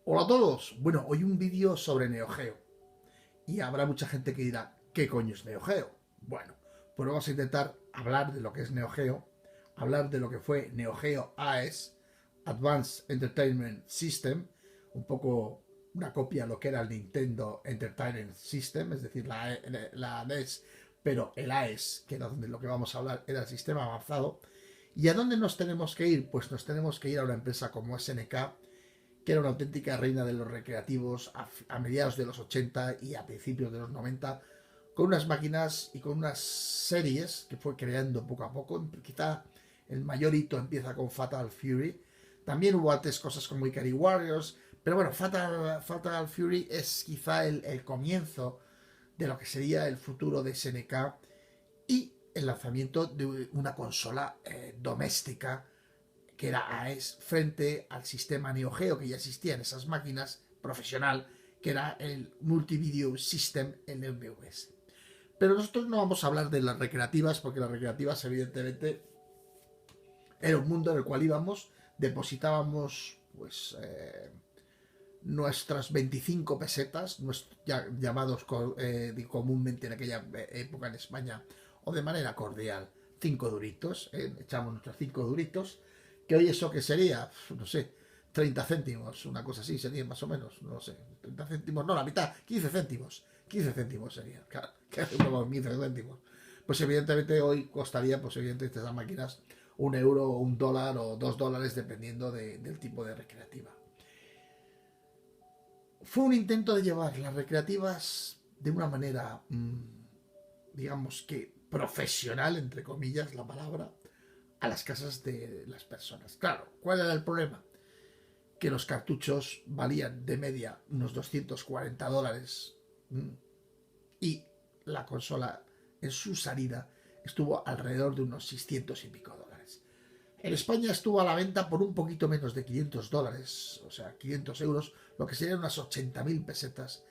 Hola a todos. Bueno, hoy un vídeo sobre Neo Geo. Y habrá mucha gente que dirá, ¿qué coño es Neo Geo? Bueno, pues vamos a intentar hablar de lo que es Neo Geo, hablar de lo que fue Neo Geo AES, Advanced Entertainment System, un poco una copia de lo que era el Nintendo Entertainment System, es decir, la NES, pero el AES, que era donde lo que vamos a hablar, era el sistema avanzado. ¿Y a dónde nos tenemos que ir? Pues nos tenemos que ir a una empresa como SNK, que era una auténtica reina de los recreativos a mediados de los 80 y a principios de los 90, con unas máquinas y con unas series que fue creando poco a poco. Quizá el mayor hito empieza con Fatal Fury. También hubo antes cosas como Ikari Warriors, pero bueno, Fatal Fury es quizá el comienzo de lo que sería el futuro de SNK y el lanzamiento de una consola doméstica que era AES, frente al sistema Neo Geo que ya existía en esas máquinas profesional, que era el Multivideo System, el MVS. Pero nosotros no vamos a hablar de las recreativas, porque las recreativas evidentemente era un mundo en el cual íbamos, depositábamos pues nuestras 25 pesetas, ya llamados comúnmente en aquella época en España, o de manera cordial, 5 duritos, echamos nuestros 5 duritos, que hoy eso que sería, no sé, 30 céntimos, una cosa así sería más o menos, no sé, 30 céntimos, no, la mitad, 15 céntimos sería, claro, que como 15 céntimos. Pues evidentemente hoy costaría, pues evidentemente estas máquinas, un euro, un dólar o $2, dependiendo del tipo de recreativa. Fue un intento de llevar las recreativas de una manera, digamos que profesional, entre comillas, la palabra, a las casas de las personas. Claro, ¿cuál era el problema? Que los cartuchos valían de media unos $240 y la consola en su salida estuvo alrededor de unos 600 y pico dólares. En España estuvo a la venta por un poquito menos de $500, o sea, 500 euros, lo que serían unas 80.000 pesetas.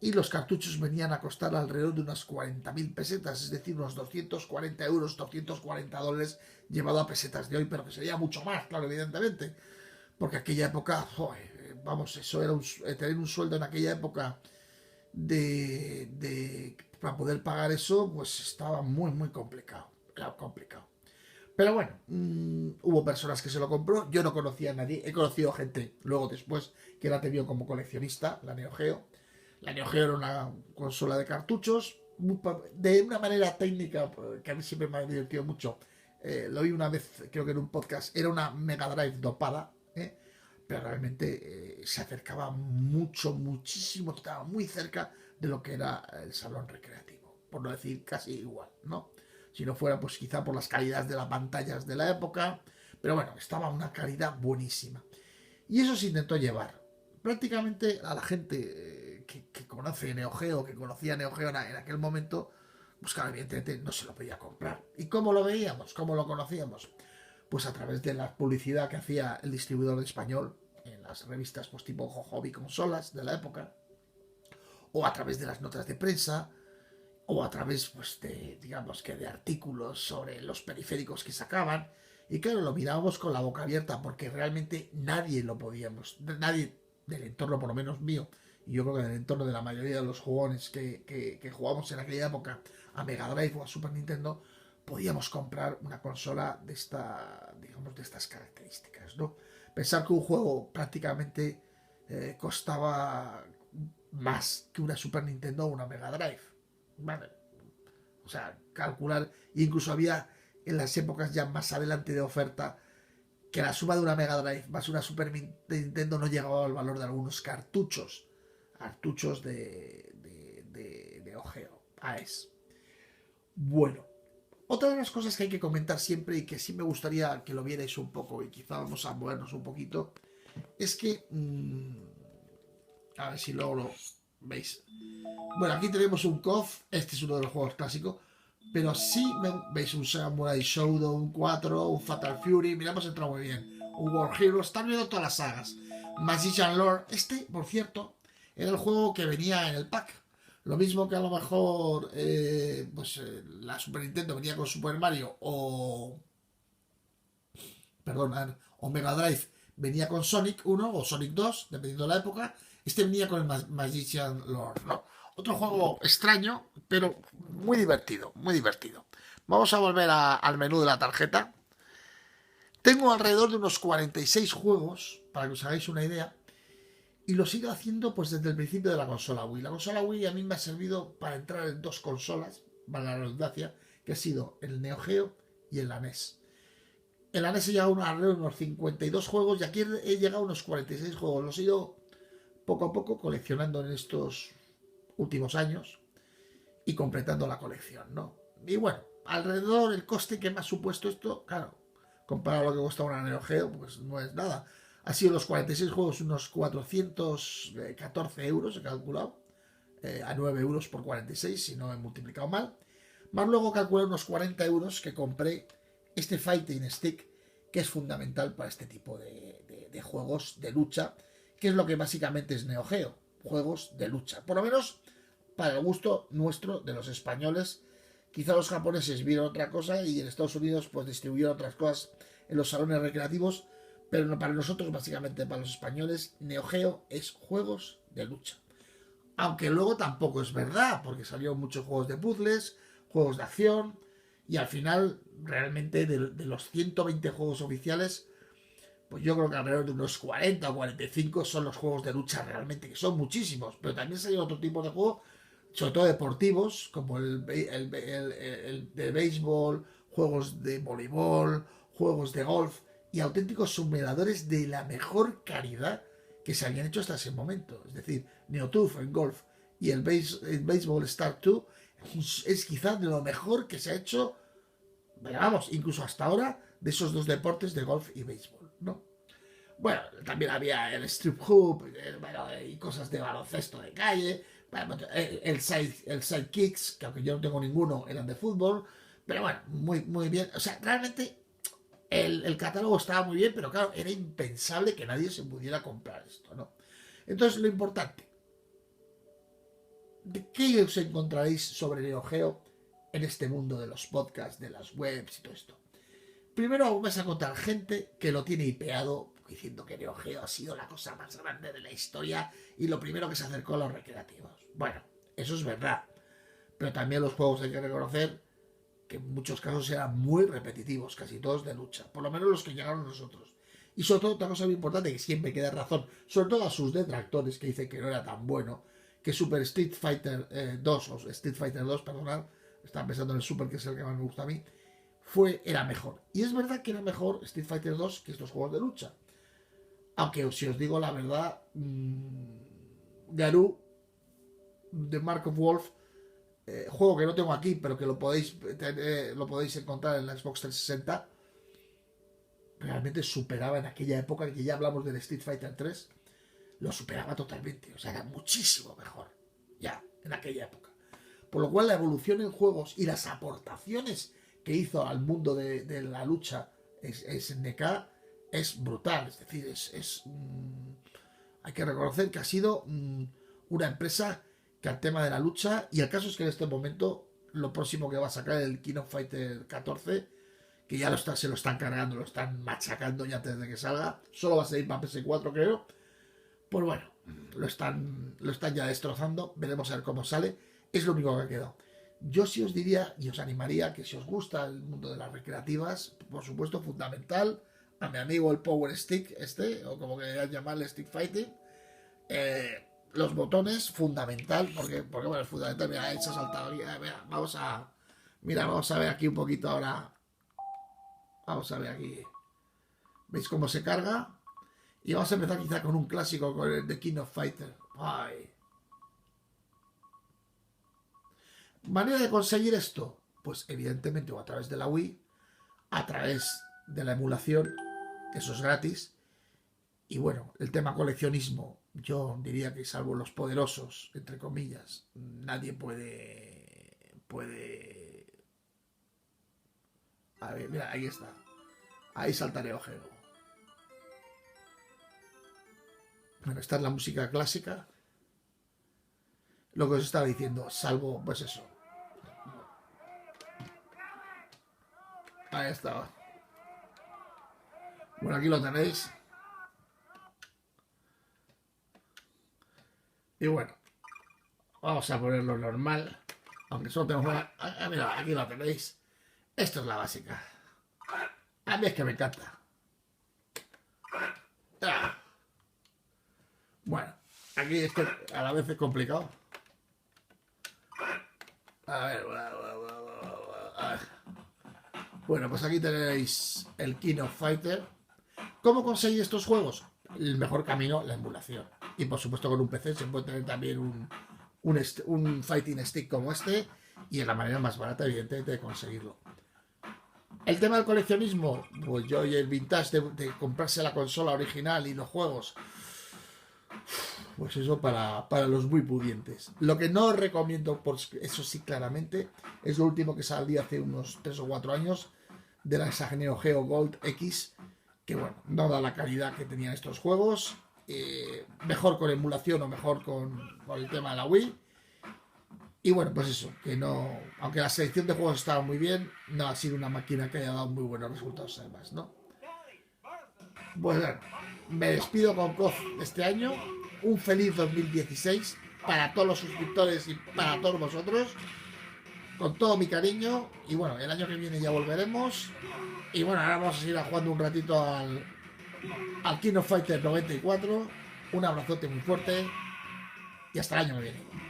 Y los cartuchos venían a costar alrededor de unas 40.000 pesetas, es decir, unos 240 euros, $240 llevado a pesetas de hoy, pero que sería mucho más, claro, evidentemente. Porque aquella época, joder, vamos, eso era tener un sueldo en aquella época para poder pagar eso, pues estaba muy, muy complicado. Era complicado. Pero bueno, hubo personas que se lo compró. Yo no conocía a nadie. He conocido gente luego después que la tenía como coleccionista, la Neo Geo. La Neo Geo era una consola de cartuchos. De una manera técnica que a mí siempre me ha divertido mucho. Lo vi una vez, creo que en un podcast. Era una Mega Drive dopada. Pero realmente se acercaba mucho, muchísimo. Estaba muy cerca de lo que era el salón recreativo. Por no decir casi igual, ¿no? Si no fuera pues quizá por las calidades de las pantallas de la época, pero bueno, estaba una calidad buenísima. Y eso se intentó llevar. Prácticamente a la gente que conoce Neo Geo, que conocía Neo Geo en aquel momento, pues claro, evidentemente no se lo podía comprar. ¿Y cómo lo veíamos? ¿Cómo lo conocíamos? Pues a través de la publicidad que hacía el distribuidor español en las revistas pues tipo Hobby Consolas de la época, o a través de las notas de prensa, o a través pues de, digamos que de artículos sobre los periféricos que sacaban. Y claro, lo mirábamos con la boca abierta porque realmente nadie lo podíamos, nadie del entorno por lo menos mío, y yo creo que del entorno de la mayoría de los jugones que jugamos en aquella época a Mega Drive o a Super Nintendo, podíamos comprar una consola de digamos, de estas características, ¿no? Pensar que un juego prácticamente costaba más que una Super Nintendo o una Mega Drive. Vale. O sea, calcular. Incluso había en las épocas ya más adelante de oferta que la suma de una Mega Drive más una Super Nintendo no llegaba al valor de algunos cartuchos. Cartuchos de Ogeo. AES. Bueno, otra de las cosas que hay que comentar siempre y que sí me gustaría que lo vierais un poco y quizá vamos a movernos un poquito es que a ver si luego lo veis. Bueno, aquí tenemos un KOF, este es uno de los juegos clásicos, pero sí veis un Samurai Showdown 4, un Fatal Fury, mira, hemos entrado muy bien, un War Hero, están viendo todas las sagas. Magician Lord, este, por cierto, era el juego que venía en el pack. Lo mismo que a lo mejor la Super Nintendo venía con Super Mario o, perdón, o Mega Drive venía con Sonic 1 o Sonic 2, dependiendo de la época. Este venía con el Magician Lord, ¿no? Otro juego extraño, pero muy divertido, muy divertido. Vamos a volver al menú de la tarjeta. Tengo alrededor de unos 46 juegos, para que os hagáis una idea, y los he ido haciendo pues desde el principio de la consola Wii. La consola Wii a mí me ha servido para entrar en dos consolas, para la redundancia, que ha sido el Neo Geo y el NES. En la NES he llegado a unos 52 juegos y aquí he llegado a unos 46 juegos. Los he ido poco a poco coleccionando en estos últimos años y completando la colección, ¿no? Y bueno, alrededor el coste que me ha supuesto esto, claro, comparado a lo que cuesta una Neo Geo, pues no es nada. Ha sido los 46 juegos unos 414 euros, he calculado, a 9 euros por 46, si no he multiplicado mal. Más luego calculé unos 40 euros que compré este Fighting Stick, que es fundamental para este tipo de juegos de lucha, que es lo que básicamente es Neo Geo, juegos de lucha. Por lo menos para el gusto nuestro, de los españoles. Quizá los japoneses vieron otra cosa y en Estados Unidos pues distribuyeron otras cosas en los salones recreativos, pero no, para nosotros, básicamente para los españoles, Neo Geo es juegos de lucha. Aunque luego tampoco es verdad, porque salieron muchos juegos de puzzles, juegos de acción, y al final, realmente, de los 120 juegos oficiales, pues yo creo que alrededor de unos 40 o 45 son los juegos de lucha realmente, que son muchísimos, pero también salieron otro tipo de juegos, sobre todo deportivos, como el de béisbol, juegos de voleibol, juegos de golf y auténticos simuladores de la mejor calidad que se habían hecho hasta ese momento. Es decir, NeoTurf en golf y el Baseball Star 2 es quizás de lo mejor que se ha hecho, vamos, incluso hasta ahora, de esos dos deportes de golf y béisbol, ¿no? Bueno, también había el strip hoop, bueno, y cosas de baloncesto de calle, bueno, el side kicks, que aunque yo no tengo ninguno, eran de fútbol, pero bueno, muy, muy bien. O sea, realmente el catálogo estaba muy bien, pero claro, era impensable que nadie se pudiera comprar esto, ¿no? Entonces, lo importante, ¿de qué os encontraréis sobre Neo Geo en este mundo de los podcasts, de las webs y todo esto? Primero vas a encontrar gente que lo tiene hipeado diciendo que Neo Geo ha sido la cosa más grande de la historia y lo primero que se acercó a los recreativos. Bueno, eso es verdad, pero también los juegos hay que reconocer que en muchos casos eran muy repetitivos, casi todos de lucha, por lo menos los que llegaron a nosotros. Y sobre todo, otra cosa muy importante que siempre queda razón, sobre todo a sus detractores que dicen que no era tan bueno, que Super Street Fighter 2, o Street Fighter 2, perdonad, estaba pensando en el Super, que es el que más me gusta a mí, era mejor. Y es verdad que era mejor Street Fighter 2 que estos juegos de lucha. Aunque si os digo la verdad, Garou de Mark of Wolf, juego que no tengo aquí, pero que lo podéis encontrar en la Xbox 360, realmente superaba en aquella época, que ya hablamos del Street Fighter 3, lo superaba totalmente. O sea, era muchísimo mejor, ya, en aquella época. Por lo cual la evolución en juegos y las aportaciones que hizo al mundo de la lucha SNK es brutal. Es decir, hay que reconocer que ha sido una empresa que al tema de la lucha, y el caso es que en este momento lo próximo que va a sacar el King of Fighter 14, que ya se lo están cargando, lo están machacando ya antes de que salga, solo va a salir para PS4 creo, pues bueno, lo están ya destrozando, veremos a ver cómo sale, es lo único que ha quedado. Yo sí os diría y os animaría que si os gusta el mundo de las recreativas, por supuesto fundamental, a mi amigo el Power Stick o como queráis llamarle, Stick Fighting, los botones, fundamental, porque bueno, es fundamental. Mira, se ha saltado aquí. Vamos a ver aquí un poquito ahora. Vamos a ver aquí. ¿Veis cómo se carga? Y vamos a empezar quizá con un clásico, con el de King of Fighter. Ay. ¿Manera de conseguir esto? Pues evidentemente o a través de la Wii, a través de la emulación, eso es gratis. Y bueno, el tema coleccionismo, yo diría que salvo los poderosos, entre comillas, nadie puede. A ver, mira, ahí está. Ahí salta Neo Geo. Bueno, esta es la música clásica. Lo que os estaba diciendo, salvo, pues eso. Ahí está. Bueno, aquí lo tenéis. Y bueno, vamos a ponerlo normal. Aunque solo tenemos una... mira, aquí la tenéis. Esto es la básica. A mí es que me encanta. Ah. Bueno, aquí es que a la vez es complicado. A ver, a ver. Bueno, pues aquí tenéis el King of Fighter. ¿Cómo conseguir estos juegos? El mejor camino, la emulación. Y por supuesto con un PC se puede tener también un Fighting Stick como este. Y es la manera más barata, evidentemente, de conseguirlo. El tema del coleccionismo, pues yo y el vintage de comprarse la consola original y los juegos, pues eso para los muy pudientes. Lo que no os recomiendo, por eso sí claramente, es lo último que salió hace unos 3 o 4 años de la Neo Geo Gold X, que bueno, no da la calidad que tenían estos juegos. Mejor con emulación o mejor con el tema de la Wii. Y bueno, pues eso, que no. Aunque la selección de juegos estaba muy bien, no ha sido una máquina que haya dado muy buenos resultados además, ¿no? Pues bueno, me despido con COF este año. Un feliz 2016 para todos los suscriptores y para todos vosotros. Con todo mi cariño. Y bueno, el año que viene ya volveremos. Y bueno, ahora vamos a seguir jugando un ratito al King of Fighters 94. Un abrazote muy fuerte. Y hasta el año que viene.